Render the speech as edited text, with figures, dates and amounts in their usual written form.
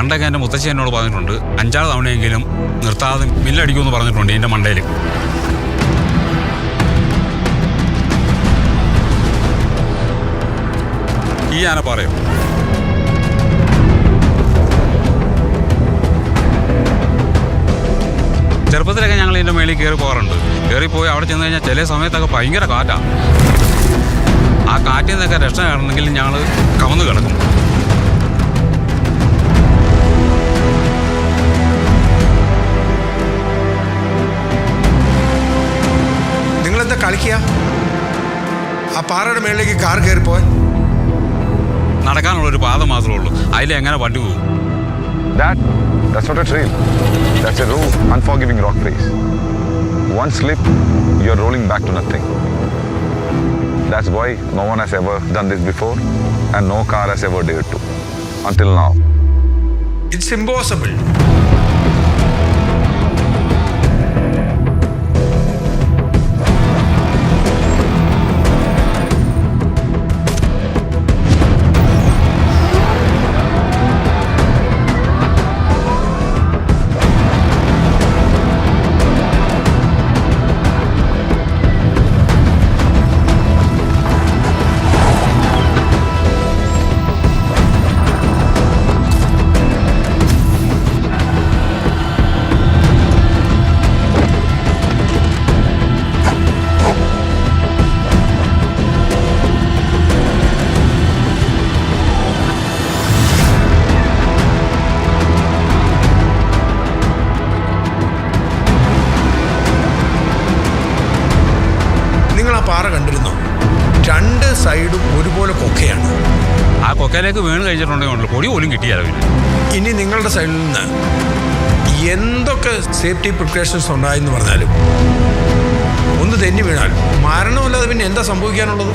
പണ്ടൊക്കെ എൻ്റെ മുത്തശ്ശി എന്നോട് പറഞ്ഞിട്ടുണ്ട് 5-6 തവണയെങ്കിലും നിർത്താതെ മില്ലടിക്കുമെന്ന് പറഞ്ഞിട്ടുണ്ട് എൻ്റെ മണ്ടയിൽ. ഈ ആന പറയോ? ചെറുപ്പത്തിലൊക്കെ ഞങ്ങൾ ഇതിൻ്റെ മേളിൽ കയറി പോകാറുണ്ട്. കയറിപ്പോയി അവിടെ ചെന്ന് കഴിഞ്ഞാൽ ചില സമയത്തൊക്കെ ഭയങ്കര കാറ്റാണ്. ആ കാറ്റിൽ നിന്നൊക്കെ രക്ഷ കാണണമെങ്കിൽ ഞങ്ങൾ കമന്ന് കിടക്കും. നിങ്ങളെന്താ കളിക്കുക? ആ പാറയുടെ മേളിലേക്ക് കാർ കയറിപ്പോയി. നടക്കാനുള്ളൊരു പാത മാത്രമേ ഉള്ളൂ, അതിലെങ്ങനെ വണ്ടി പോകും? That's not a trail. That's a raw, unforgiving rock face. One slip, you're rolling back to nothing. That's why no one has ever done this before and no car has ever dared to. Until now. It's impossible. പാറ കണ്ടിരുന്നോ? 2 സൈഡും ഒരുപോലെ കൊക്കയാണ്. ആ കൊക്കയിലേക്ക് വീണ് കഴിച്ചിട്ടുണ്ടെങ്കിൽ പൊടി പോലും കിട്ടിയാലോ. ഇനി നിങ്ങളുടെ സൈഡിൽ നിന്ന് എന്തൊക്കെ സേഫ്റ്റി പ്രിക്കോഷൻസ് ഉണ്ടായെന്ന് പറഞ്ഞാലും ഒന്ന് തെന്നി വീണാൽ മരണമല്ലാതെ പിന്നെ എന്താ സംഭവിക്കാനുള്ളത്?